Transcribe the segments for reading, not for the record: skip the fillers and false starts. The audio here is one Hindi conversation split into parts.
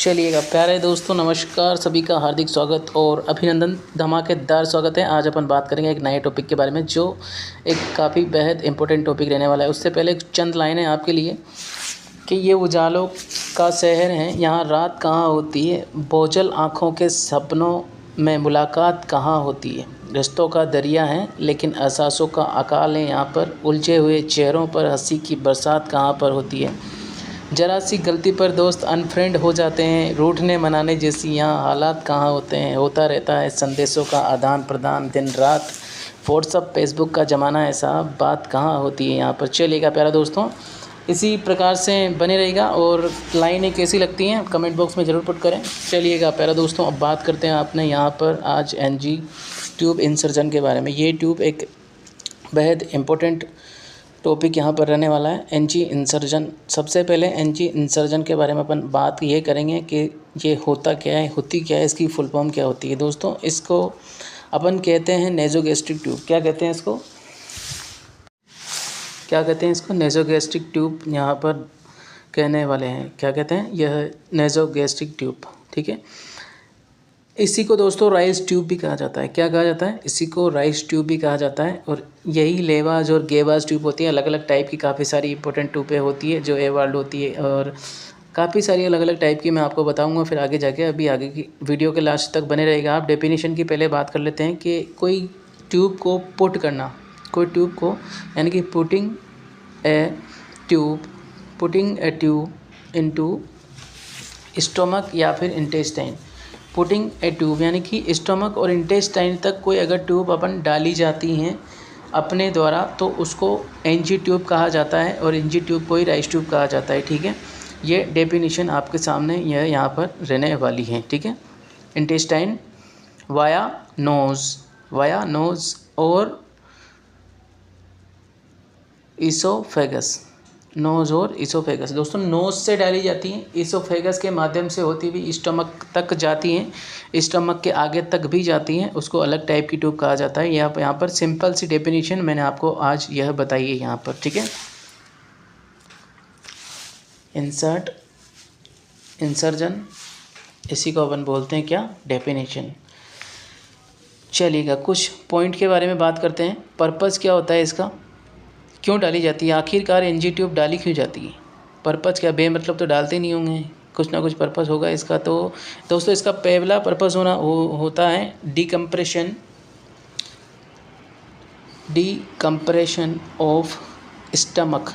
चलिएगा प्यारे दोस्तों, नमस्कार। सभी का हार्दिक स्वागत और अभिनंदन, धमाकेदार स्वागत है। आज अपन बात करेंगे एक नए टॉपिक के बारे में जो एक काफ़ी बेहद इम्पोर्टेंट टॉपिक रहने वाला है। उससे पहले एक चंद लाइनें आपके लिए कि ये उजालों का शहर है, यहाँ रात कहाँ होती है, बोझल आँखों के सपनों में मुलाकात कहाँ होती है। रिश्तों का दरिया है लेकिन एहसासों का अकाल है यहाँ पर, उलझे हुए चेहरों पर हंसी की बरसात कहाँ पर होती है। ज़रा सी गलती पर दोस्त अनफ्रेंड हो जाते हैं, रूठने मनाने जैसी यहाँ हालात कहाँ होते हैं। होता रहता है संदेशों का आदान प्रदान दिन रात, व्हाट्सअप फेसबुक का ज़माना है साहब, बात कहाँ होती है यहाँ पर। चलिएगा प्यारा दोस्तों, इसी प्रकार से बने रहेगा और लाइनें कैसी लगती हैं कमेंट बॉक्स में ज़रूर पुट करें। चलिएगा प्यारा दोस्तों, अब बात करते हैं आपने यहाँ पर आज एनजी ट्यूब इंसर्जन के बारे में। ये ट्यूब एक बेहद इम्पोर्टेंट टॉपिक यहाँ पर रहने वाला है, एनजी इंसर्जन। सबसे पहले एनजी इंसर्जन के बारे में अपन बात ये करेंगे कि ये होता क्या है, होती क्या है, इसकी फुल फॉर्म क्या होती है। दोस्तों, इसको अपन कहते हैं नेज़ोगैस्ट्रिक ट्यूब। क्या कहते हैं इसको, क्या कहते हैं इसको? नेज़ोगैस्ट्रिक ट्यूब यहाँ पर कहने वाले हैं। क्या कहते हैं? यह नेज़ोगैस्ट्रिक ट्यूब, ठीक है। इसी को दोस्तों राइस ट्यूब भी कहा जाता है। क्या कहा जाता है? इसी को राइस ट्यूब भी कहा जाता है। और यही लेवाज और गेवाज ट्यूब होती है। अलग अलग टाइप की काफ़ी सारी इंपॉर्टेंट ट्यूबें होती है जो एवाल्ड होती है और काफ़ी सारी अलग अलग टाइप की मैं आपको बताऊंगा फिर आगे जाके। अभी आगे की वीडियो के लास्ट तक बने रहेगा आप। डेफिनेशन की पहले बात कर लेते हैं कि कोई ट्यूब को पुट करना, कोई ट्यूब को यानी कि putting a tube into stomach या फिर इंटेस्टाइन। पुटिंग ए ट्यूब यानी कि स्टोमक और इंटेस्टाइन तक कोई अगर ट्यूब अपन डाली जाती हैं अपने द्वारा तो उसको एनजी ट्यूब कहा जाता है और एनजी ट्यूब को ही राइस ट्यूब कहा जाता है, ठीक है। ये डेफिनेशन आपके सामने यह यहाँ पर रहने वाली है, ठीक है। इंटेस्टाइन वाया नोज़ और ईसोफेगस, नोज़ और ईसोफेगस। दोस्तों, नोज़ से डाली जाती हैं, ईसोफेगस के माध्यम से होती हुई स्टमक तक जाती हैं, स्टमक के आगे तक भी जाती हैं, उसको अलग टाइप की ट्यूब कहा जाता है। यहाँ पर सिंपल सी डेफिनेशन मैंने आपको आज यह बताई है यहाँ पर, ठीक है। इंसर्जन, इसी को अपन बोलते हैं क्या? डेफिनेशन। चलिएगा कुछ पॉइंट के बारे में बात करते हैं। पर्पज़ क्या होता है इसका, क्यों डाली जाती है, आखिरकार एनजी ट्यूब डाली क्यों जाती है, पर्पज़ क्या? बेमतलब तो डालते नहीं होंगे, कुछ ना कुछ पर्पज़ होगा इसका। तो दोस्तों, इसका पहला पर्पज़ होता है डिकम्प्रेशन ऑफ स्टमक,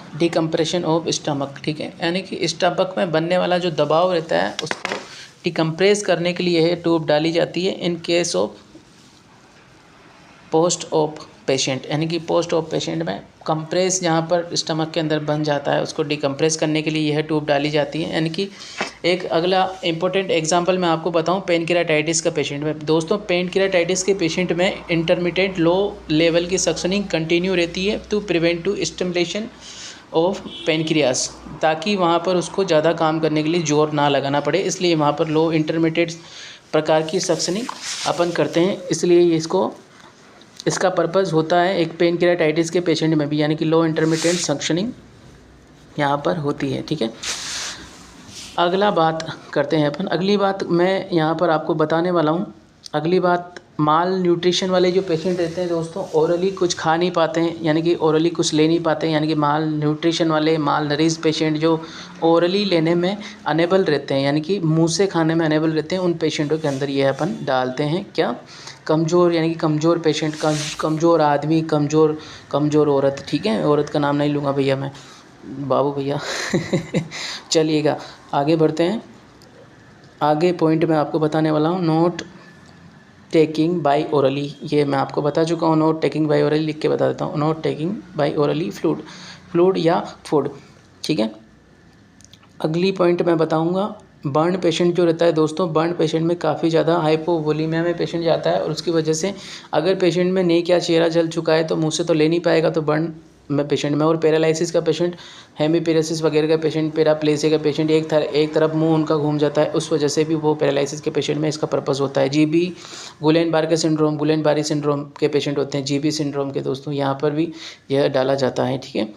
ठीक है। यानी कि स्टमक में बनने वाला जो दबाव रहता है उसको डिकम्प्रेस करने के लिए यह ट्यूब डाली जाती है in case of post of patient. यानी कि पोस्ट ऑफ पेशेंट में कंप्रेस जहाँ पर स्टमक के अंदर बन जाता है उसको डिकम्प्रेस करने के लिए यह ट्यूब डाली जाती है। यानी कि एक अगला इंपॉर्टेंट एग्जांपल मैं आपको बताऊं पेनक्रियाटाइटिस का पेशेंट में। दोस्तों, पेनक्रियाटाइटिस के पेशेंट में इंटरमिटेंट लो लेवल की सक्शनिंग कंटिन्यू रहती है to prevent to stimulation of pancreas, ताकि वहाँ पर उसको ज़्यादा काम करने के लिए जोर ना लगाना पड़े, इसलिए वहाँ पर लो इंटरमिटेंट प्रकार की सक्शनिंग अपन करते हैं। इसलिए इसका पर्पज़ होता है एक पेनक्रियाटाइटिस के पेशेंट में भी, यानी कि लो इंटरमिटेंट सक्शनिंग यहाँ पर होती है, ठीक है। अगला बात करते हैं अपन। अगली बात मैं यहाँ पर आपको बताने वाला हूँ। अगली बात, माल न्यूट्रिशन वाले जो पेशेंट रहते हैं दोस्तों, ओरली कुछ खा नहीं पाते हैं, यानी कि ओरली कुछ ले नहीं पाते हैं, यानी कि माल न्यूट्रिशन वाले माल नरिश पेशेंट जो ओरली लेने में अनेबल रहते हैं, यानी कि मुंह से खाने में अनेबल रहते हैं, उन पेशेंटों के अंदर ये अपन डालते हैं। क्या? कमज़ोर, यानी कि कमज़ोर पेशेंट, कमज़ोर आदमी, कमज़ोर औरत, ठीक है। औरत का नाम नहीं लूँगा भैया मैं, बाबू भैया। चलिएगा आगे बढ़ते हैं। आगे पॉइंट मैं आपको बताने वाला हूँ, नोट टेकिंग बाय ओरली। ये मैं आपको बता चुका हूँ, नोट टेकिंग बाय ओरली लिख के बता देता हूँ। Note taking by orally fluid या फूड, ठीक है। अगली पॉइंट मैं बताऊँगा, बर्न पेशेंट जो रहता है दोस्तों, बर्न पेशेंट में काफ़ी ज़्यादा हाइपोवोलीमिया में पेशेंट जाता है और उसकी वजह से अगर पेशेंट में नहीं क्या चेहरा जल चुका है तो मुँह से तो ले नहीं पाएगा, तो बर्न में पेशेंट में। और पैरालिसिस का पेशेंट, हेमीपैरेसिस वगैरह का पेशेंट, पैराप्लेजिया का पेशेंट, एक तरफ मुंह उनका घूम जाता है, उस वजह से भी वो पैरालिसिस के पेशेंट में इसका पर्पज़ होता है। जीबी गुलेन-बारे सिंड्रोम के पेशेंट होते हैं, जीबी सिंड्रोम के दोस्तों, यहाँ पर भी यह डाला जाता है, ठीक है।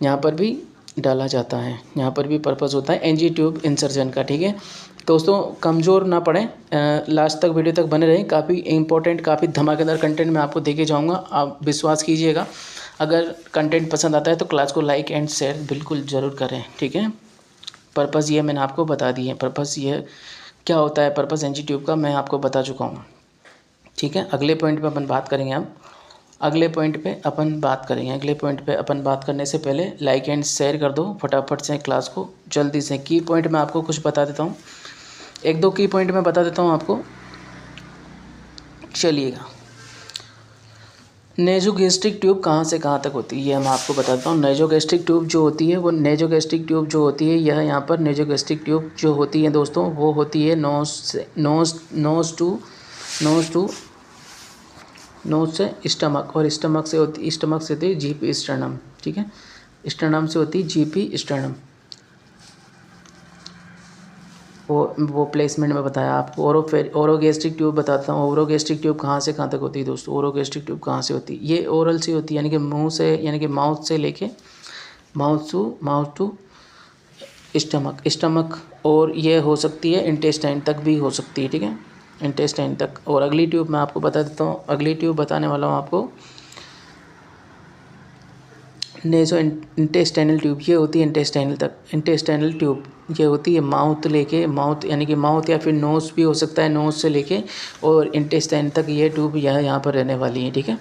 यहाँ पर भी डाला जाता है, यहाँ पर भी पर्पज़ होता है एनजी ट्यूब इंसर्जन का, ठीक है। दोस्तों कमज़ोर ना पड़ें, लास्ट तक वीडियो तक बने रहें। काफ़ी इंपॉर्टेंट, काफ़ी धमाकेदार कंटेंट मैं आपको देके जाऊंगा, आप विश्वास कीजिएगा। अगर कंटेंट पसंद आता है तो क्लास को लाइक एंड शेयर बिल्कुल ज़रूर करें, ठीक है। पर्पज़ ये मैंने आपको बता दिए, पर्पज़ ये क्या होता है, पर्पज़ एनजी ट्यूब का मैं आपको बता चुका हूँ, ठीक है। अगले पॉइंट पे अपन बात करेंगे अगले पॉइंट पे अपन बात करने से पहले लाइक एंड शेयर कर दो फटाफट से क्लास को, जल्दी से। की पॉइंट मैं आपको कुछ बता देता हूँ, 1-2 की पॉइंट मैं बता देता हूँ आपको, चलिएगा। नेजोगैस्ट्रिक ट्यूब कहाँ से कहाँ तक होती है ये मैं आपको बता देता हूँ। नेजोगैस्ट्रिक ट्यूब जो होती है यह यहाँ पर नेजोगैस्ट्रिक ट्यूब जो होती है दोस्तों, वो होती है नोज से स्टमक, और स्टमक से होती है जीपी स्टर्नम, ठीक है। स्टर्नम से होती है जीपी स्टर्नम, वो प्लेसमेंट में बताया आपको। ओरोगैस्ट्रिक ट्यूब बताता हूँ। ओरोगैस्ट्रिक ट्यूब कहाँ से कहाँ तक होती है दोस्तों, ओरोगैस्ट्रिक ट्यूब कहाँ से होती है, ये ओरल से होती है, यानी कि मुंह से, यानी कि माउथ से लेके माउथ टू स्टमक, और ये हो सकती है इंटेस्टाइन तक भी हो सकती है, ठीक है, इंटेस्टाइन तक। और अगली ट्यूब मैं आपको बता देता हूँ, अगली ट्यूब बताने वाला हूँ आपको, नेजो इंटेस्टाइनल ट्यूब, ये होती है इंटेस्टाइनल ट्यूब, ये होती है माउथ यानी कि माउथ या फिर नोज़ भी हो सकता है, नोज़ से लेके और इंटेस्टाइन तक ये ट्यूब यहाँ पर रहने वाली है, ठीक है।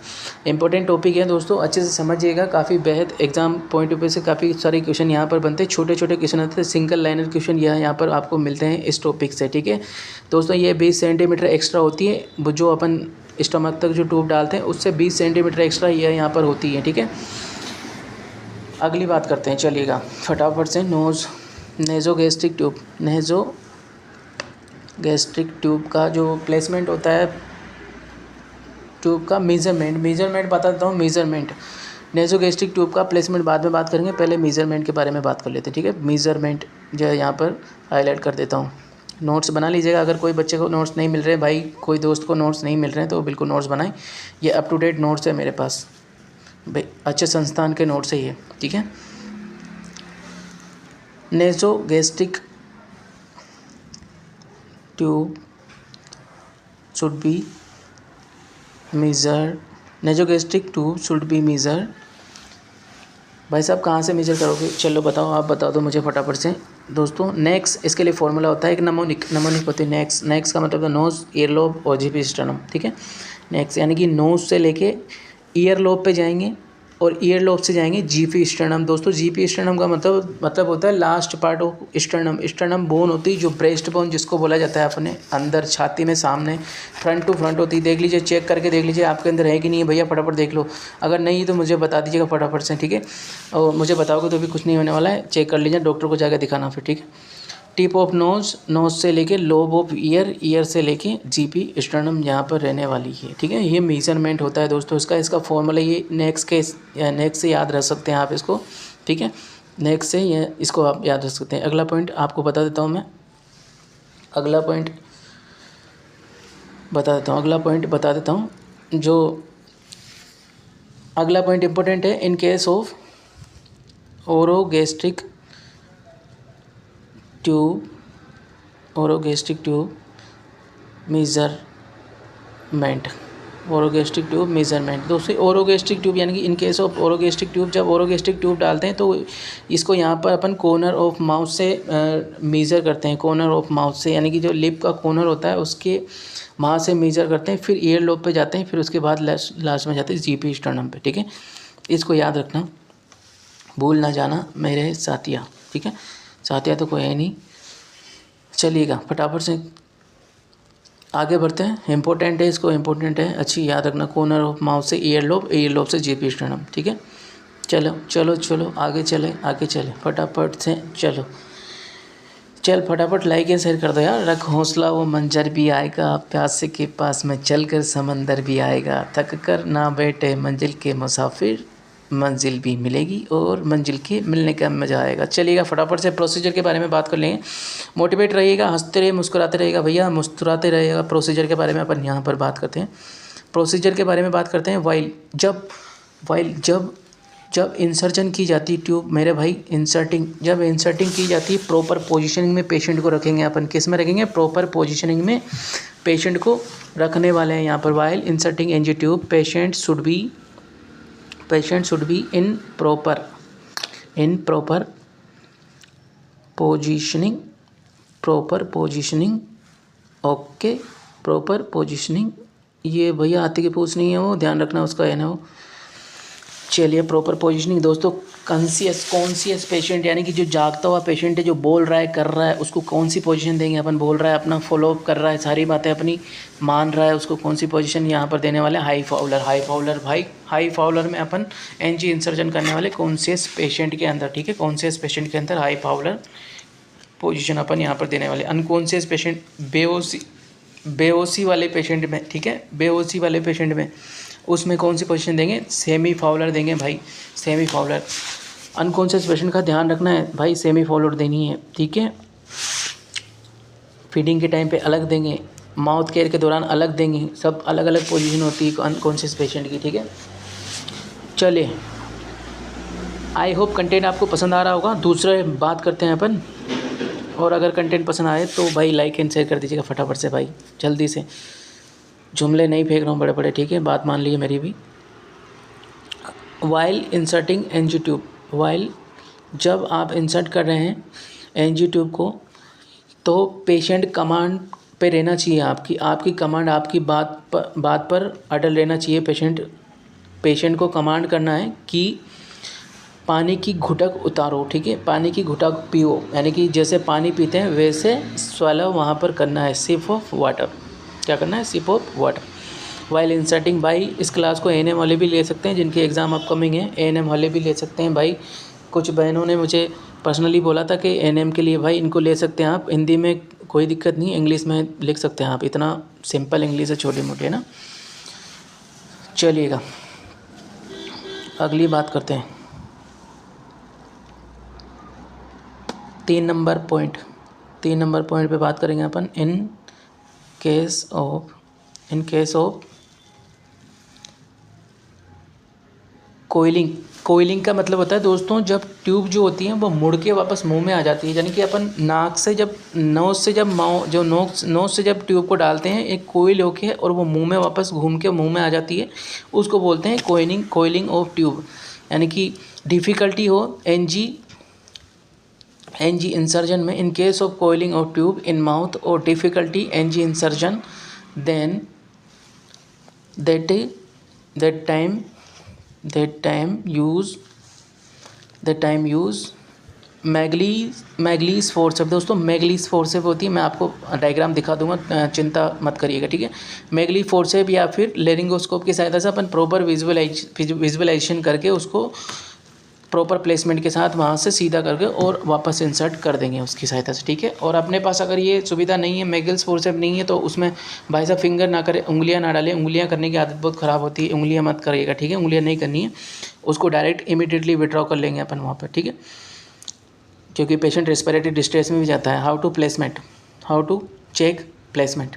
इंपॉर्टेंट टॉपिक है दोस्तों, अच्छे से समझिएगा। काफ़ी बेहद एग्जाम पॉइंट ऑफ व्यू से काफ़ी सारे क्वेश्चन यहाँ पर बनते हैं, छोटे छोटे क्वेश्चन आते हैं, सिंगल लाइनर क्वेश्चन यहाँ पर आपको मिलते हैं इस टॉपिक से, ठीक है दोस्तों। ये 20 सेंटीमीटर एक्स्ट्रा होती है, जो अपन स्टमक तक जो ट्यूब डालते हैं उससे 20 सेंटीमीटर एक्स्ट्रा ये यहाँ पर होती है, ठीक है। अगली बात करते हैं, चलिएगा फटाफट से। नेजोगैस्ट्रिक ट्यूब का जो प्लेसमेंट होता है, ट्यूब का मेजरमेंट बता देता हूँ। नेजोगैस्ट्रिक ट्यूब का प्लेसमेंट बाद में बात करेंगे, पहले मेजरमेंट के बारे में बात कर लेते हैं, ठीक है। मेजरमेंट जो है यहाँ पर हाईलाइट कर देता हूँ, नोट्स बना लीजिएगा। अगर कोई बच्चे को नोट्स नहीं मिल रहे, भाई कोई दोस्त को नोट्स नहीं मिल रहे हैं, तो बिल्कुल नोट्स बनाएं। ये अप टू डेट नोट्स है मेरे पास भाई, अच्छे संस्थान के नोट्स है ये, ठीक है। Nasogastric tube should be measure, भाई साहब कहाँ से मेजर करोगे, चलो बताओ, आप बता दो मुझे फटाफट से दोस्तों। नेक्स, इसके लिए फॉर्मूला होता है एक नमोनिक होती है। नेक्स का मतलब नोज़, ईयर लोब और जीपी स्टर्नम, ठीक है। नेक्स यानी कि नोज़ से लेके ईयर लोब पे जाएंगे और ईयर लोब से जाएंगे जीपी स्टर्नम। दोस्तों जीपी स्टर्नम का मतलब होता है last part of sternum bone होती है, जो ब्रेस्ट बोन जिसको बोला जाता है अपने अंदर छाती में सामने फ्रंट टू फ्रंट होती है। देख लीजिए, चेक करके देख लीजिए आपके अंदर है कि नहीं है भैया, फटाफट देख लो। अगर नहीं तो मुझे बता दीजिएगा फटाफट से, ठीक है। और मुझे बताओगे तो भी कुछ नहीं होने वाला है, चेक कर लीजिए, डॉक्टर को जाकर दिखाना फिर, ठीक है। टिप ऑफ नोज से लेके लोब ऑफ ईयर से लेके जीपी स्टर्नम यहाँ पर रहने वाली है, ठीक है। ये मेजरमेंट होता है दोस्तों इसका फॉर्मूला ये नेक्स्ट से याद रख सकते हैं आप इसको, ठीक है। नेक्स्ट से ये इसको आप याद रख सकते हैं। अगला पॉइंट आपको बता देता हूँ मैं, अगला पॉइंट बता देता हूँ जो अगला पॉइंट इम्पोर्टेंट है। In case of orogastric tube measurement दोस्तों। ओरोगैस्ट्रिक ट्यूब यानी कि in case of orogastric tube, जब ओरोगैस्ट्रिक ट्यूब डालते हैं तो इसको यहाँ पर अपन कॉर्नर ऑफ माउथ से मेज़र करते हैं, कॉर्नर ऑफ माउथ से, यानी कि जो लिप का कॉर्नर होता है उसके वहाँ से मेज़र करते हैं, फिर ईयर लोब पे जाते हैं, फिर उसके बाद लास्ट में जाते हैं जीपी स्टर्नम पे, ठीक है। इसको याद रखना, भूल ना जाना मेरे साथिया, ठीक है। साथिया तो कोई है नहीं, चलिएगा फटाफट से आगे बढ़ते हैं। इम्पोर्टेंट है, अच्छी याद रखना। कॉर्नर ऑफ माउथ से ईयर लोब से जीपी स्टर्नम, ठीक है। चलो आगे चले फटाफट से, चल फटाफट लाइक एंड शेयर कर दो यार। रख हौसला, वो मंजर भी आएगा, प्यासे के पास में चलकर समंदर भी आएगा, थक कर ना बैठे मंजिल के मुसाफिर, मंजिल भी मिलेगी और मंजिल के मिलने का मज़ा आएगा। चलिएगा फटाफट से प्रोसीजर के बारे में बात कर लेंगे। मोटिवेट रहिएगा, हंसते रहिए, मुस्कुराते रहिएगा भैया, मुस्कुराते रहिएगा। प्रोसीजर के बारे में अपन यहाँ पर बात करते हैं। वाइल जब जब इंसर्जन की जाती है ट्यूब मेरे भाई, जब इंसर्टिंग की जाती है प्रॉपर पोजीशनिंग में पेशेंट को रखेंगे अपन। किस में रखेंगे? प्रॉपर पोजीशनिंग में पेशेंट को रखने वाले हैं यहाँ पर। While inserting NG tube patient should be in proper positioning. Okay, proper positioning. ये भैया हाथी की पूछ नहीं है, वो ध्यान रखना उसका है ना वो। चलिए, प्रॉपर पोजीशनिंग दोस्तों। कॉन्शियस पेशेंट यानी कि जो जागता हुआ पेशेंट है, जो बोल रहा है, कर रहा है, उसको कौन सी पोजीशन देंगे अपन? बोल रहा है, अपना फॉलोअप कर रहा है, सारी बातें अपनी मान रहा है, उसको कौन सी पोजीशन यहाँ पर देने वाले? हाई फाउलर भाई। हाई फाउलर में अपन एनजी इंसर्जन करने वाले कॉन्शियस पेशेंट के अंदर, ठीक है। कॉन्शियस पेशेंट के अंदर हाई फाउलर पोजीशन अपन यहाँ पर देने वाले। अनकॉन्शियस पेशेंट, बेहोशी वाले पेशेंट में, ठीक है, बेहोशी वाले पेशेंट में उसमें कौन सी पोजीशन देंगे? सेमी फाउलर देंगे भाई, सेमी फाउलर। अनकॉन्शियस पेशेंट का ध्यान रखना है भाई, सेमी फाउलर देनी है, ठीक है। फीडिंग के टाइम पे अलग देंगे, माउथ केयर के दौरान अलग देंगे, सब अलग अलग पोजीशन होती है अनकॉन्शियस पेशेंट की, ठीक है। चलिए, आई होप कंटेंट आपको पसंद आ रहा होगा। दूसरे बात करते हैं अपन, और अगर कंटेंट पसंद आए तो भाई लाइक एंड शेयर कर दीजिएगा फटाफट से भाई, जल्दी से। जुमले नहीं फेंक रहा हूँ बड़े बड़े, ठीक है, बात मान लीजिए मेरी भी। While inserting NG tube, while जब आप इंसर्ट कर रहे हैं एनजी ट्यूब को, तो पेशेंट कमांड पे रहना चाहिए। आपकी कमांड, आपकी बात पर अटल रहना चाहिए। पेशेंट को कमांड करना है कि पानी की घुटक उतारो, ठीक है, पानी की घुटक पियो, यानी कि जैसे पानी पीते हैं वैसे स्वैलो वहाँ पर करना है, सिप ऑफ वाटर। क्या करना है? Sip of water. While inserting भाई, इस क्लास को एएनएम वाले भी ले सकते हैं, जिनके एग्ज़ाम अपकमिंग है, एएनएम वाले भी ले सकते हैं भाई। कुछ बहनों ने मुझे पर्सनली बोला था कि एएनएम के लिए भाई इनको ले सकते हैं आप, हिंदी में कोई दिक्कत नहीं, इंग्लिश में लिख सकते हैं आप, इतना सिंपल इंग्लिश है, छोटी मोटी है ना। चलिएगा, अगली बात करते हैं। 3 नंबर पॉइंट पे बात करेंगे अपन। इन केस ऑफ कोइलिंग का मतलब होता है दोस्तों, जब ट्यूब जो होती है वो मुड़ के वापस मुंह में आ जाती है, यानी कि अपन नोज से जब ट्यूब को डालते हैं, एक कोइल होके और वो मुंह में वापस घूम के मुंह में आ जाती है, उसको बोलते हैं कोइलिंग ऑफ ट्यूब। यानी कि डिफ़िकल्टी हो एनजी इंसर्जन में, in case of coiling of tube in mouth और difficulty NG insertion, then that time use Magill's forceps. दोस्तों मैगलीस फोर्सेप होती है, मैं आपको डायग्राम दिखा दूंगा, चिंता मत करिएगा, ठीक है। मैगली फोर्सेप या फिर लेरिंगोस्कोप की सहायता से अपन प्रॉपर विजुअलाइजेशन करके उसको प्रॉपर प्लेसमेंट के साथ वहाँ से सीधा करके और वापस इंसर्ट कर देंगे उसकी सहायता से, ठीक है। और अपने पास अगर ये सुविधा नहीं है, मैगल्स फोर्सेप नहीं है, तो उसमें भाई साहब फिंगर ना करें, उंगलियां ना डालें। उंगलियां करने की आदत बहुत ख़राब होती है, उंगलियां मत करिएगा, ठीक है, उंगलियां नहीं करनी है, उसको डायरेक्ट इमीडिएटली विड्रॉ कर लेंगे अपन वहाँ पर, ठीक है, क्योंकि पेशेंट रेस्पिरेटरी डिस्ट्रेस में भी जाता है। हाउ टू चेक प्लेसमेंट,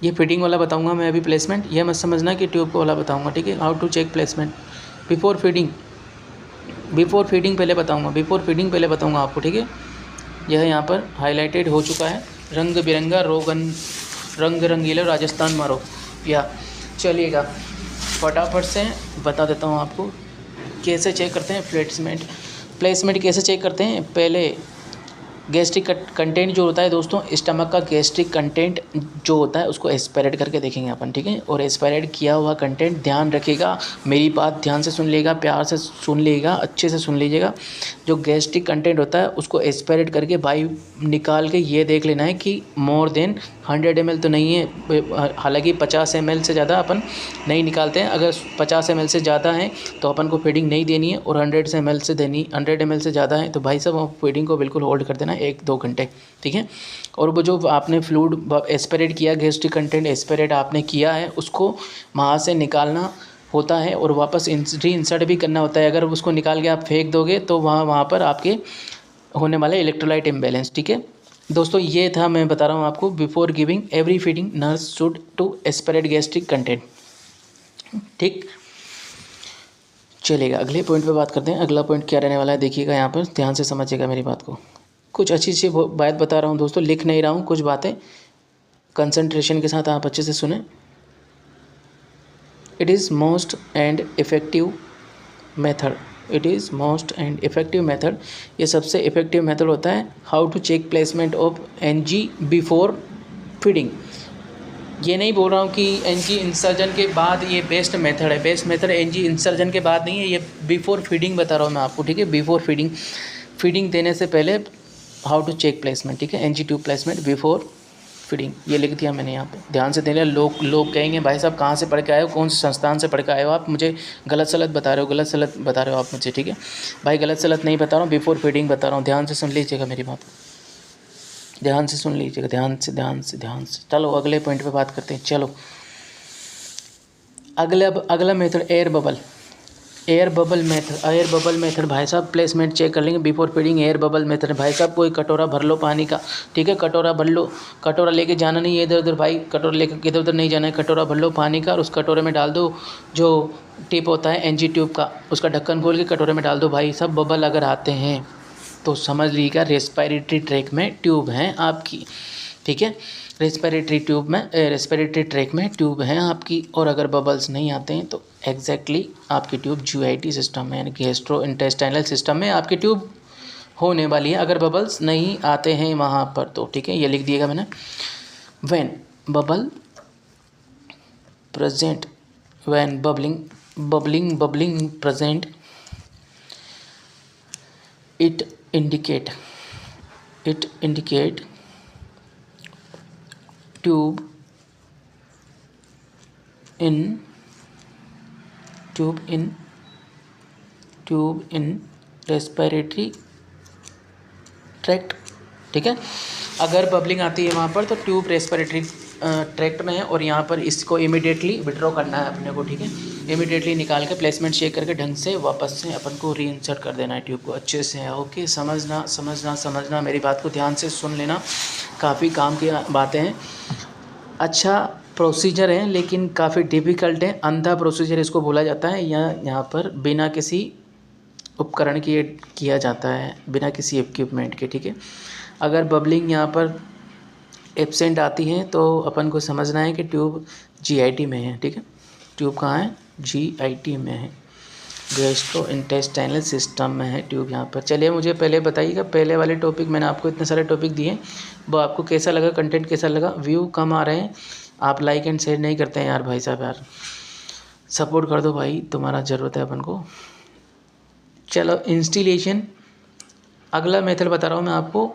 ये फिटिंग वाला बताऊँगा मैं अभी, प्लेसमेंट ये मत समझना कि ट्यूब को वाला बताऊँगा, ठीक है। How to check placement before feeding पहले बताऊंगा आपको, ठीक है। यह यहाँ पर हाईलाइटेड हो चुका है, रंग बिरंगा रंग रंगीला राजस्थान मारो या। चलिएगा, फटाफट से बता देता हूँ आपको कैसे चेक करते हैं प्लेसमेंट कैसे चेक करते हैं। पहले गैस्ट्रिक कंटेंट जो होता है दोस्तों, स्टमक का गैस्ट्रिक कंटेंट जो होता है उसको एस्पिरेट करके देखेंगे अपन, ठीक है। और एस्पिरेट किया हुआ कंटेंट, ध्यान रखिएगा, मेरी बात ध्यान से सुन लीजिएगा, प्यार से सुन लीजिएगा, अच्छे से सुन लीजिएगा। जो गैस्ट्रिक कंटेंट होता है उसको एस्पिरेट करके भाई निकाल के ये देख लेना है कि मोर देन 100 ml तो नहीं है। हालांकि 50 ml से ज़्यादा अपन नहीं निकालते हैं, अगर 50 ml से ज़्यादा है तो अपन को फीडिंग नहीं देनी है, और 100 ml से ज़्यादा है तो भाई साहब फीडिंग को बिल्कुल होल्ड कर देना 1-2 घंटे, ठीक है। और वो जो आपने फ्लूइड एस्पिरेट किया, गैस्ट्रिक कंटेंट एस्पिरेट आपने किया है, उसको वहाँ से निकालना होता है और वापस री इंसर्ट भी करना होता है। अगर उसको निकाल के आप फेंक दोगे तो वहाँ पर आपके होने वाले इलेक्ट्रोलाइट इम्बैलेंस, ठीक है दोस्तों। ये था, मैं बता रहा हूँ आपको, before giving every feeding nurse should to aspirate gastric content, ठीक। चलेगा, अगले पॉइंट पे बात करते हैं। अगला पॉइंट क्या रहने वाला है देखिएगा, यहाँ पर ध्यान से समझिएगा मेरी बात को। कुछ अच्छी सी बात बता रहा हूँ दोस्तों, लिख नहीं रहा हूँ, कुछ बातें कंसंट्रेशन के साथ आप अच्छे से सुने। It is most and effective method, it is most and effective method, ये सबसे इफ़ेक्टिव मेथड होता है। How to check placement of NG before feeding. ये नहीं बोल रहा हूँ कि एनजी इंसर्जन के बाद ये बेस्ट मेथड है, बेस्ट मेथड एनजी इंसर्जन के बाद नहीं है, ये बिफोर फीडिंग बता रहा हूँ मैं आपको, ठीक है। बिफोर फीडिंग, फीडिंग देने से पहले हाउ टू चेक प्लेसमेंट, ठीक है। NG tube placement before feeding, ये लिख दिया मैंने यहाँ पे, ध्यान से देना। लोग कहेंगे भाई साहब कहाँ से पढ़ के आए हो, कौन से संस्थान से पढ़ के आए हो आप, मुझे गलत सलत बता रहे हो, गलत सलत बता रहे हो आप मुझे, ठीक है भाई। गलत सलत नहीं बता रहा हूँ, बिफोर फीडिंग बता रहा हूँ, ध्यान से सुन लीजिएगा मेरी बात, ध्यान से सुन लीजिएगा, ध्यान से। चलो अगले पॉइंट पे बात करते हैं। चलो अगला मेथड एयर बबल मेथड भाई साहब, प्लेसमेंट चेक कर लेंगे before feeding. Air bubble method भाई साहब, कोई कटोरा भर लो पानी का, ठीक है, कटोरा भर लो, कटोरा लेके जाना नहीं है इधर उधर भाई, कटोरा लेके इधर उधर नहीं जाना है, कटोरा भर लो पानी का और उस कटोरे में डाल दो जो टिप होता है एनजी ट्यूब का, उसका ढक्कन खोल के कटोरे में डाल दो भाई साहब। बबल अगर आते हैं तो समझ लीजिएगा रेस्पिरेटरी ट्रैक में ट्यूब हैं आपकी, ठीक है। रेस्पिरेटरी ट्रैक में ट्यूब हैं आपकी, और अगर बबल्स नहीं आते हैं तो एग्जैक्टली आपकी ट्यूब जीआईटी सिस्टम में, यानी गैस्ट्रो इंटेस्टाइनल सिस्टम में आपकी ट्यूब होने वाली है, अगर बबल्स नहीं आते हैं वहाँ पर तो, ठीक है। ये लिख दिएगा मैंने। When bubble present, when bubbling present, it indicate tube in respiratory tract, ठीक है। अगर बबलिंग आती है वहाँ पर तो ट्यूब रेस्पिरेटरी ट्रैक्ट में है, और यहाँ पर इसको इमीडिएटली विड्रॉ करना है अपने को, ठीक है। इमीडिएटली निकाल के प्लेसमेंट चेक करके ढंग से वापस से अपन को रीइंसर्ट कर देना है ट्यूब को अच्छे से। ओके, समझना मेरी बात को ध्यान से सुन लेना, काफ़ी काम की बातें हैं। अच्छा प्रोसीजर है लेकिन काफ़ी डिफ़िकल्ट है, अंधा प्रोसीजर इसको बोला जाता है। यहाँ पर बिना किसी उपकरण के किया जाता है, बिना किसी इक्विपमेंट के, ठीक है। अगर बबलिंग यहाँ पर एब्सेंट आती है तो अपन को समझना है कि ट्यूब जीआईटी में है, ठीक है। ट्यूब कहाँ है, जीआईटी में है, गैस्ट्रो इंटेस्टाइनल सिस्टम में है ट्यूब यहाँ पर। चलिए मुझे पहले बताइएगा, पहले वाले टॉपिक मैंने आपको इतने सारे टॉपिक दिए, वो आपको कैसा लगा, कंटेंट कैसा लगा। व्यू कम आ रहे हैं, आप लाइक एंड शेयर नहीं करते हैं यार भाई साहब, यार सपोर्ट कर दो भाई, तुम्हारा ज़रूरत है अपन को। चलो इंस्टॉलेशन, अगला मेथड बता रहा हूँ मैं आपको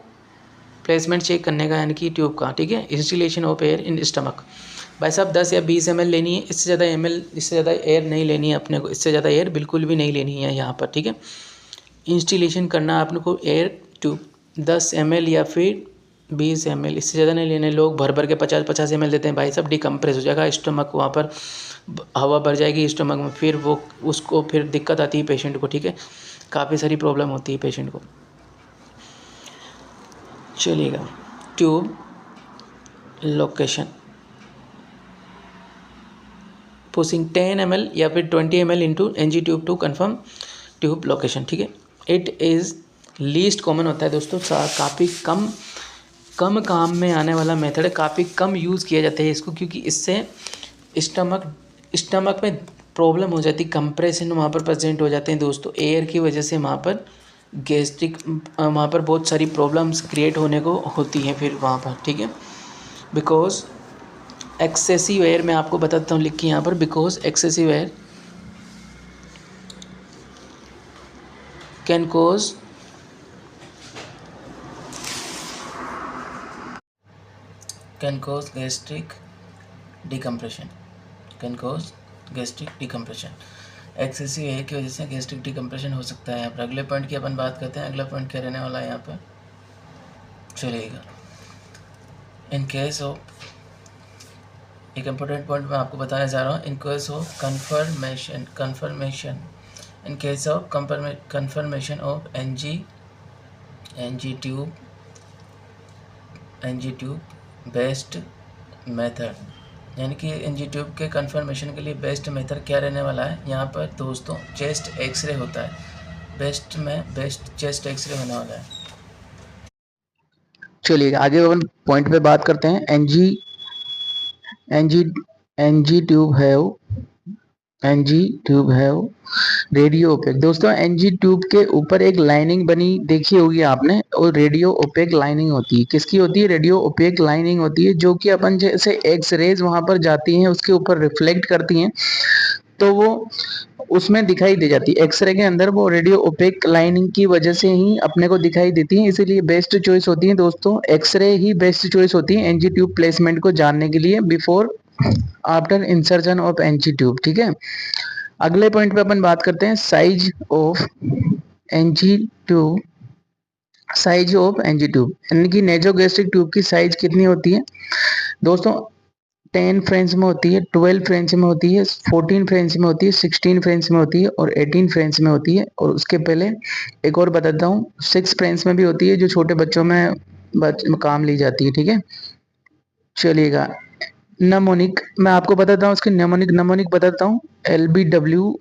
प्लेसमेंट चेक करने का, यानी कि ट्यूब का, ठीक है। Installation of air in stomach, भाई साहब 10 या 20 ml लेनी है, इससे ज़्यादा एयर नहीं लेनी है अपने को, इससे ज़्यादा एयर बिल्कुल भी नहीं लेनी है यहाँ पर, ठीक है। इंस्टॉलेशन करना है अपने को एयर ट्यूब 10 ml या फिर 20 ml, इससे ज़्यादा नहीं लेने। लोग भर के 50 ml देते हैं भाई साहब, डिकम्प्रेस हो जाएगा स्टमक, वहाँ पर हवा भर जाएगी स्टमक में, फिर वो उसको फिर दिक्कत आती है पेशेंट को, ठीक है, काफ़ी सारी प्रॉब्लम होती है पेशेंट को। चलिएगा, ट्यूब लोकेशन, पुशिंग 10 ml या फिर 20 ml into NG tube to confirm tube location, ठीक है। इट इज़ लीस्ट कॉमन होता है दोस्तों, काफ़ी कम काम में आने वाला मेथड है, काफ़ी कम यूज़ किया जाता है इसको, क्योंकि इससे स्टमक में प्रॉब्लम हो जाती है, कंप्रेशन वहाँ पर प्रेजेंट हो जाते हैं दोस्तों, एयर की वजह से वहाँ पर गैस्ट्रिक, वहाँ पर बहुत सारी प्रॉब्लम्स क्रिएट होने को होती हैं फिर वहाँ पर, ठीक है। बिकॉज एक्सेसिव एयर, मैं आपको बताता हूँ लिख के यहाँ पर, because excessive air can cause gastric decompression, excessive air की वजह से गैस्ट्रिक डिकम्प्रेशन हो सकता है यहाँ पर। अगले पॉइंट की अपन बात करते हैं, अगला पॉइंट क्या रहने वाला है यहाँ पर, चलिएगा। इन केस ऑफ, एक इम्पोर्टेंट पॉइंट मैं आपको बताने जा रहा हूँ, in case of confirmation of NG tube best method, यानी कि एनजी ट्यूब के कन्फर्मेशन के लिए बेस्ट मेथड क्या रहने वाला है यहाँ पर दोस्तों, चेस्ट एक्सरे होता है। बेस्ट चेस्ट एक्सरे होने वाला है। चलिए आगे अपन पॉइंट पे बात करते हैं। एनजी एनजी एनजी ट्यूब है एनजी ट्यूब है रेडियो ओपेक। दोस्तों एनजी ट्यूब के ऊपर एक लाइनिंग बनी देखी होगी आपने, और रेडियो ओपेक लाइनिंग होती है। किसकी होती है? रेडियो ओपेक लाइनिंग होती है, जो कि अपन जैसे एक्स रेज वहां पर जाती हैं उसके ऊपर रिफ्लेक्ट करती हैं, तो वो उसमें दिखाई दे जाती है। एक्सरे के अंदर वो रेडियो ओपेक लाइनिंग की वजह से ही अपने को दिखाई देती है, इसीलिए बेस्ट चॉइस होती है दोस्तों, एक्सरे ही बेस्ट चॉइस होती है एनजी ट्यूब प्लेसमेंट को जानने के लिए before after insertion of NG tube. ठीक है, अगले पॉइंट पे अपन बात करते हैं size of NG tube. Size of NG tube यानी कि नेजोगैस्ट्रिक ट्यूब की साइज कितनी होती है दोस्तों? 10 फ्रेंच में होती है, 12 फ्रेंच में होती है, 14 फ्रेंच में होती है, 16 फ्रेंच में होती है और 18 फ्रेंच में होती है। और उसके पहले एक और बताता हूँ, 6 फ्रेंच में भी होती है, जो छोटे बच्चों में काम ली जाती है। ठीक है, चलिएगा नमोनिक मैं आपको बताता हूँ, उसकी नमोनिक बताता हूँ। एलबीडब्ल्यू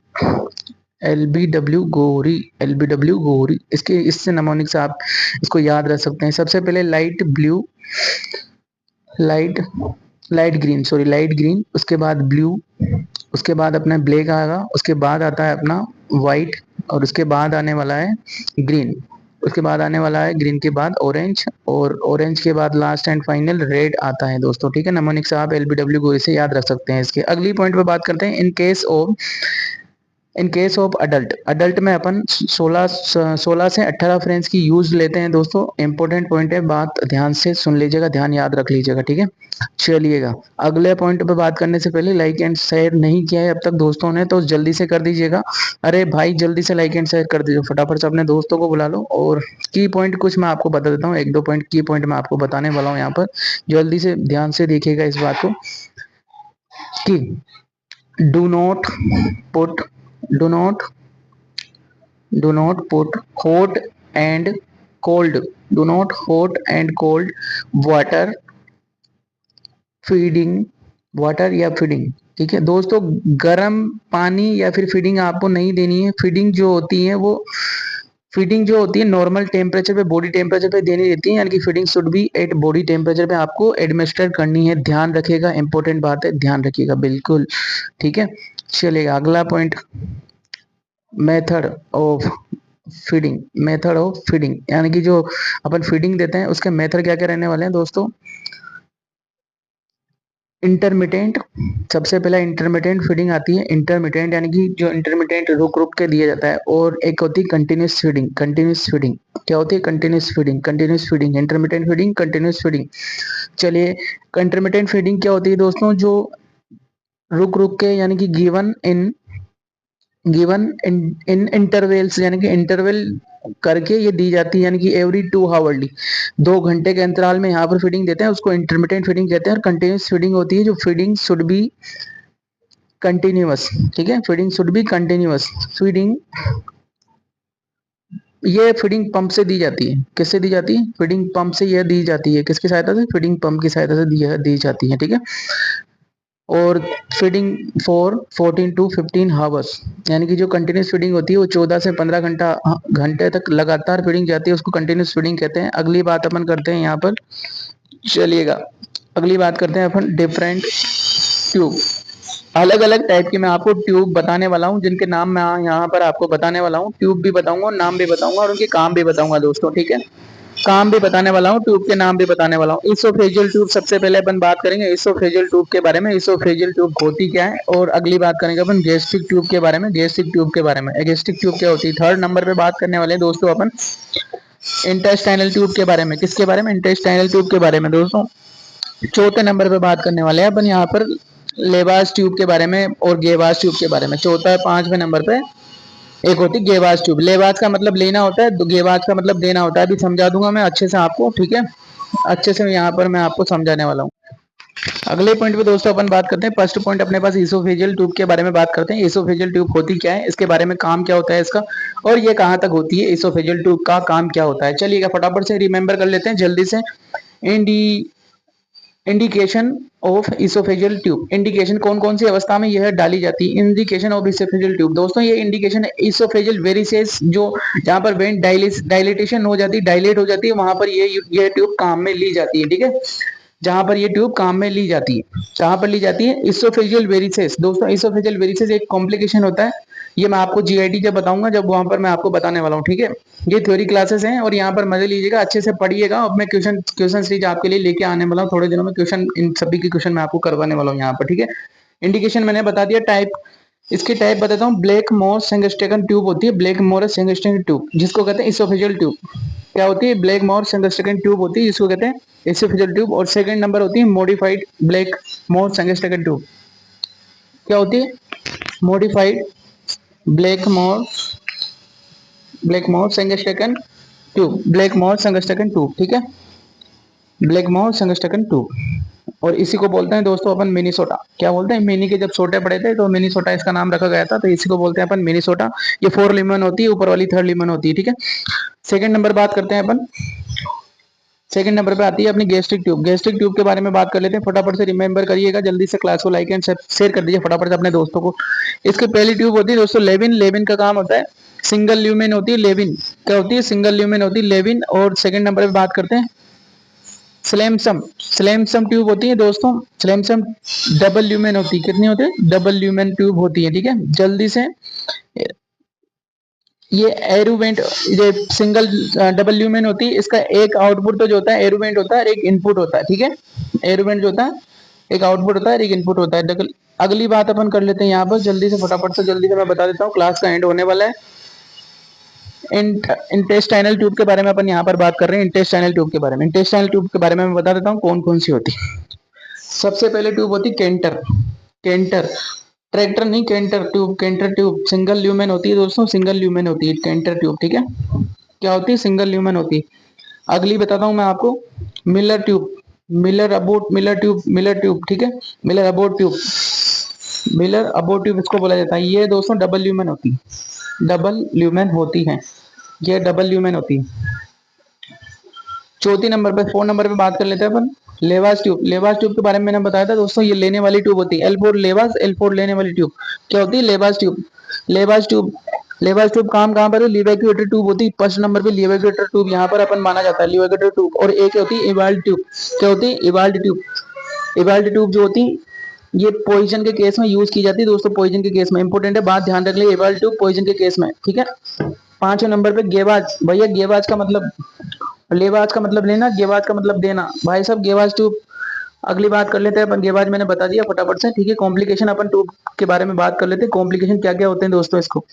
गोरी, एलबीडब्ल्यू गोरी, इसके इससे नमोनिक से आप इसको याद रख सकते हैं। सबसे पहले light blue, light light green, उसके बाद ब्लू, उसके बाद अपना ब्लैक आएगा, उसके बाद आता है अपना व्हाइट, और उसके बाद आने वाला है ग्रीन, उसके बाद आने वाला है ग्रीन के बाद ऑरेंज, और ऑरेंज के बाद लास्ट एंड फाइनल रेड आता है दोस्तों। ठीक है, नमोनिक से आप एलबीडब्ल्यू गोरी से याद रख सकते हैं। इसके अगली पॉइंट पे बात करते हैं। इन केस ऑफ अडल्ट में अपन 16 से 18 फ्रेंच की यूज लेते हैं दोस्तों। इंपॉर्टेंट पॉइंट है, बात ध्यान से सुन लीजिएगा, ध्यान याद रख लीजिएगा। ठीक है, चलिएगा अगले पॉइंट पे बात करने से पहले लाइक एंड शेयर नहीं किया है अब तक दोस्तों ने, तो जल्दी से कर दीजिएगा। अरे भाई जल्दी से लाइक एंड शेयर कर दीजिए, फटाफट से अपने दोस्तों को बुला लो। और की पॉइंट कुछ मैं आपको बता देता हूँ, एक दो पॉइंट की पॉइंट मैं आपको बताने वाला हूँ यहाँ पर, जल्दी से ध्यान से देखिएगा इस बात को कि do not put do not do not put hot and cold do not hot and cold water feeding water या फीडिंग। ठीक है दोस्तों, गर्म पानी या फिर फीडिंग आपको नहीं देनी है। फीडिंग जो होती है नॉर्मल टेम्परेचर पे, बॉडी टेम्परेचर पे देनी रहती है, यानी कि feeding should be at body temperature पे आपको एडमिनिस्ट्रेट करनी है। ध्यान रखिएगा, इंपॉर्टेंट बात है, ध्यान रखिएगा बिल्कुल। ठीक है, चलिएगा अगला पॉइंट, मेथड ऑफ फीडिंग यानी कि जो अपन फीडिंग देते हैं उसके मेथड क्या क्या रहने वाले हैं दोस्तों? इंटरमिटेंट, सबसे पहला इंटरमिटेंट फीडिंग आती है। इंटरमिटेंट यानी कि जो इंटरमिटेंट रुक रुक के दिया जाता है, और एक होती है कंटिन्यूस फीडिंग। क्या होती है? Continuous feeding, intermittent feeding, continuous feeding. चलिए, इंटरमिटेंट फीडिंग क्या होती है दोस्तों? जो रुक रुक के यानी कि गिवन इन इंटरवल्स यानी कि इंटरवल करके ये दी जाती है, यानी कि एवरी 2 आवरली, 2 घंटे के अंतराल में यहाँ पर फीडिंग देते हैं, उसको इंटरमिटेंट फीडिंग कहते हैं। और कंटिन्यूस फीडिंग होती है, जो फीडिंग शुड बी कंटिन्यूअस। ठीक है, फीडिंग शुड बी कंटिन्यूअस। ये फीडिंग पंप से दी जाती है। किससे दी जाती है? फीडिंग पंप से यह दी जाती है। किसकी सहायता से? फीडिंग पंप की सहायता से दी जाती है। ठीक है, और फीडिंग फॉर 14 to 15 हावर्स, यानी कि जो कंटिन्यूस फीडिंग होती है वो 14 से 15 घंटे तक लगातार फीडिंग जाती है, उसको कंटिन्यूस फीडिंग कहते हैं। अगली बात अपन करते हैं यहाँ पर, चलिएगा अगली बात करते हैं अपन डिफरेंट ट्यूब। अलग अलग टाइप की मैं आपको ट्यूब बताने वाला हूँ, जिनके नाम मैं यहाँ पर आपको बताने वाला हूँ। ट्यूब भी बताऊंगा, नाम भी बताऊंगा, और उनके काम भी बताऊंगा दोस्तों। ठीक है, काम भी बताने वाला हूँ, ट्यूब के नाम भी बताने वाला हूँ। इसोफेजियल ट्यूब सबसे पहले अपन बात करेंगे इसोफेजियल ट्यूब के बारे में। इसोफेजियल ट्यूब होती क्या है, और अगली बात करेंगे अपन गैस्ट्रिक ट्यूब के बारे में। गैस्ट्रिक ट्यूब क्या होती है। थर्ड नंबर पे बात करने वाले दोस्तों अपन इंटेस्टाइनल ट्यूब के बारे में। किसके बारे में? इंटेस्टाइनल ट्यूब के बारे में दोस्तों। चौथे नंबर पे बात करने वाले हैं अपन यहाँ पर लेवास ट्यूब के बारे में और गेवास ट्यूब के बारे में। चौथा 5वें नंबर पे एक होती है गेवास ट्यूब। लेवास का मतलब लेना होता है, तो गेवास का मतलब देना होता है। अभी समझा दूंगा मैं अच्छे से आपको। ठीक है, अच्छे से यहाँ पर मैं आपको समझाने वाला हूँ। अगले पॉइंट पे दोस्तों अपन बात करते हैं। फर्स्ट पॉइंट अपने पास इसोफेजियल ट्यूब के बारे में बात करते हैं। इसोफेजियल ट्यूब होती क्या है, इसके बारे में काम क्या होता है इसका, और ये कहाँ तक होती है, इसोफेजियल ट्यूब का काम क्या होता है। चलिएगा फटाफट से रिमेंबर कर लेते हैं जल्दी से। इंडी indication of esophageal tube, indication कौन कौन सी अवस्था में यह डाली जाती है? इंडिकेशन ऑफ इसोफेजियल ट्यूब दोस्तों, ये इंडिकेशन है इसोफेजियल वेरिसेस, जो जहां पर वेन डायलेटेशन हो जाती है, डायलेट हो जाती है, वहां पर ये ट्यूब काम में ली जाती है। ठीक है, जहां पर ये ट्यूब काम में ली जाती है, जहां पर ली जाती है इसोफेजियल वेरिसेस। दोस्तों इसोफेजियल वेरिसेस एक कॉम्प्लिकेशन होता है, ये मैं आपको जीआईटी जब बताऊंगा, जब वहां पर मैं आपको बताने वाला हूँ। ठीक है, ये थ्योरी क्लासेस हैं और यहाँ पर मजे लीजिएगा, अच्छे से पढ़िएगा। अब मैं क्वेश्चन सीरीज आपके लिए लेके आने वाला हूँ थोड़े दिनों में, क्वेश्चन इन सभी के क्वेश्चन मैं आपको करवाने वाला हूँ यहाँ पर। ठीक है, इंडिकेशन मैंने बता दिया। टाइप, इसकी टाइप बताता हूँ। ब्लैक मोर सेंगस्टेकन ट्यूब होती है, ब्लैक मोर सेंगस्टेकन ट्यूब, जिसको कहते हैं इसोफेजियल ट्यूब। क्या होती है? ब्लैक मोर सेंगस्टेकन ट्यूब होती है, जिसको कहते हैं इसोफेजियल ट्यूब। और सेकंड नंबर होती है मॉडिफाइड ब्लैक मोर सेंगस्टेकन ट्यूब। क्या होती है? मॉडिफाइड ब्लैक मोर सेंगस्टेकन ट्यूब, ब्लैक मोर सेंगस्टेकन ट्यूब। ठीक है, ब्लैक मोर सेंगस्टेकन ट्यूब। और इसी को बोलते हैं दोस्तों अपन मिनीसोटा। क्या बोलते हैं? मिनी के जब छोटे पड़े थे तो मिनीसोटा इसका नाम रखा गया था, तो इसी को बोलते हैं अपन मिनीसोटा। ये 4 लिमन होती है, ऊपर वाली 3rd लिमन होती है। ठीक है, सेकंड नंबर बात करते हैं अपन। सेकंड नंबर पे आती है अपनी गैस्ट्रिक ट्यूब। गैस्ट्रिक ट्यूब के बारे में बात कर लेते हैं, फटाफट से रिमेंबर करिएगा, जल्दी से क्लास को लाइक एंड शेयर कर दीजिए फटाफट से अपने दोस्तों को। इसकी पहली ट्यूब होती है दोस्तों लेविन। लेविन का काम होता है, सिंगल ल्यूमेन होती है लेविन। क्या होती है? सिंगल ल्यूमेन होती है लेविन। और सेकंड नंबर पे बात करते हैं स्लेमसम। स्लेमसम ट्यूब होती है दोस्तों, स्लेमसम डबल ल्यूमेन होती है। कितनी होती है? डबल ल्यूमेन ट्यूब होती है। ठीक है, जल्दी से। ये एरुवेंट, ये सिंगल डबल ल्यूमेन होती है, इसका एक आउटपुट तो जो होता है एरुवेंट होता है और एक इनपुट होता है। ठीक है, एरुवेंट जो होता है एक आउटपुट होता है, एक इनपुट होता है। अगली बात अपन कर लेते हैं यहाँ पर जल्दी से, फटाफट से जल्दी से मैं बता देता हूँ, क्लास का एंड होने वाला है। इंटेस्टाइनल ट्यूब के बारे में अपन यहाँ पर बात कर रहे हैं। इंटेस्टाइनल ट्यूब के बारे में, इंटेस्टाइनल ट्यूब के बारे में मैं बता देता हूँ कौन कौन सी होती है। सबसे पहले ट्यूब होती है केंटर। केंटर, ट्रैक्टर नहीं, canter tube. Canter tube single lumen होती है दोस्तों, सिंगल ल्यूमेन होती है केंटर ट्यूब। ठीक है, क्या होती है? सिंगल ल्यूमेन होती है। अगली बताता हूँ मैं आपको, Miller tube. Miller abode Miller tube, Miller tube. ठीक है, Miller abode tube, Miller abode tube इसको बोला जाता है। ये दोस्तों डबल ल्यूमेन होती है, डबल ल्यूमेन होती है, ये डबल ल्यूमेन होती है। चौथी नंबर पे, 4 नंबर पे बात कर लेते हैं अपन लेवास ट्यूब। लेवास ट्यूब के बारे में मैंने बताया था दोस्तों, ये लेने वाली ट्यूब होती है। L4 लेवास, L4 लेने वाली ट्यूब। क्या होती है? लेवास ट्यूब। लेवास ट्यूब, लेवास ट्यूब काम कहाँ पर है? लिवेक्यूटर ट्यूब होती है। फर्स्ट नंबर पे लिवेक्यूटर ट्यूब यहाँ पर अपन माना जाता है, लिवेक्यूटर ट्यूब। और एक होती है इवाल्व ट्यूब। क्या होती है? Evolve tube. इवाल्व ट्यूब जो होती है ये पॉइजन के केस में यूज की जाती है दोस्तों, पॉइजन के केस में। इंपॉर्टेंट है, बात ध्यान रख ले, इवाल्व ट्यूब पॉइजन के केस में। ठीक है, 5वें नंबर पे गेवाज। भैया गेवाज का मतलब, लेवाज का मतलब लेना, गेवाज का मतलब देना। भाई साहब गेवाज ट्यूब। अगली बात कर लेते हैं अपन, गेवाज मैंने बता दिया फटाफट से। ठीक है, कॉम्प्लिकेशन अपन ट्यूब के बारे में बात कर लेते हैं। कॉम्प्लिकेशन क्या क्या होते हैं दोस्तों इसको?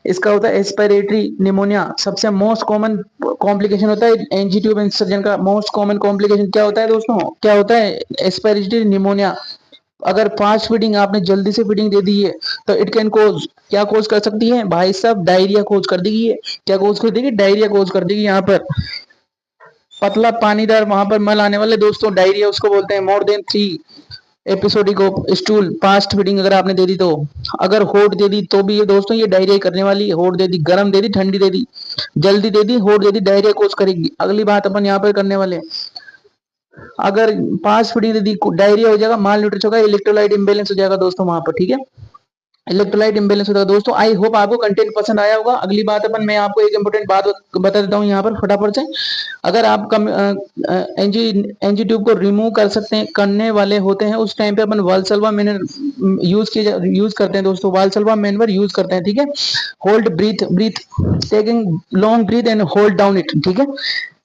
इसका होता है एस्पिरेटरी निमोनिया, सबसे मोस्ट कॉमन कॉम्प्लिकेशन होता है एनजी ट्यूब इंसर्जन का। मोस्ट कॉमन कॉम्प्लिकेशन क्या होता है दोस्तों? क्या होता है? एस्पिरेटरी निमोनिया। अगर फास्ट फीडिंग आपने जल्दी से फीडिंग दे दी है तो इट कैन कोज, क्या कोज कर सकती है भाई साहब? डायरिया कोज कर देगी। क्या कोज कर देगी? डायरिया कोज कर देगी। यहाँ पर पतला पानीदार वहां पर मल आने वाले दोस्तों, डायरिया उसको बोलते हैं। More than 3 episodic of stool, fast feeding अगर आपने दे दी तो। अगर हॉट दे दी तो भी ये दोस्तों ये डायरिया करने वाली है। हॉट दे दी, गर्म दे दी, ठंडी दे दी, जल्दी दे दी, हॉट दे दी, डायरिया कोज करेगी। अगली बात अपन यहाँ पर करने वाले हैं, अगर फास्ट फीडिंग दे दी डायरिया हो जाएगा, माल न्यूट्रिशन होगा, इलेक्ट्रोलाइट इंबैलेंस हो जाएगा दोस्तों वहां पर। ठीक है, इलेक्ट्रोलाइट इंबैलेंस होता है दोस्तों। आई होप आपको कंटेंट पसंद आया होगा। अगली बात अपन, मैं आपको एक इंपॉर्टेंट बात बता देता हूँ यहाँ पर फटाफट से। अगर आप एनजी एनजी ट्यूब को रिमूव कर सकते हैं, करने वाले होते हैं, उस टाइम पे अपन वालसल्वा मैनर यूज करते हैं दोस्तों, वालसल्वा मैनवर यूज करते हैं। ठीक है, hold breath breath taking long breath and hold down it. ठीक है,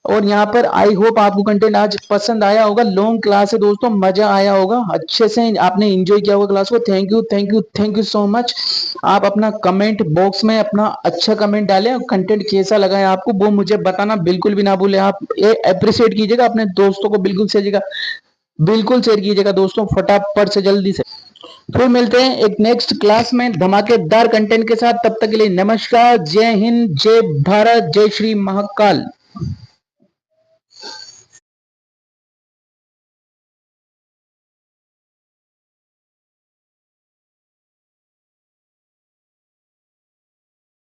और यहाँ पर आई होप आपको कंटेंट आज पसंद आया होगा। लॉन्ग क्लास है दोस्तों, मजा आया होगा, अच्छे से आपने एंजॉय किया होगा क्लास को। Thank you thank you thank you so much. आप अपना कमेंट बॉक्स में अपना अच्छा कमेंट डालें, कंटेंट कैसा लगा है आपको वो मुझे बताना बिल्कुल भी ना भूले। आप ये अप्रिशिएट कीजिएगा, अपने दोस्तों को बिल्कुल शेयर कीजिएगा दोस्तों, फटाफट से जल्दी से। फिर मिलते हैं एक नेक्स्ट क्लास में धमाकेदार कंटेंट के साथ। तब तक के लिए नमस्कार, जय हिंद, जय भारत, जय श्री महाकाल।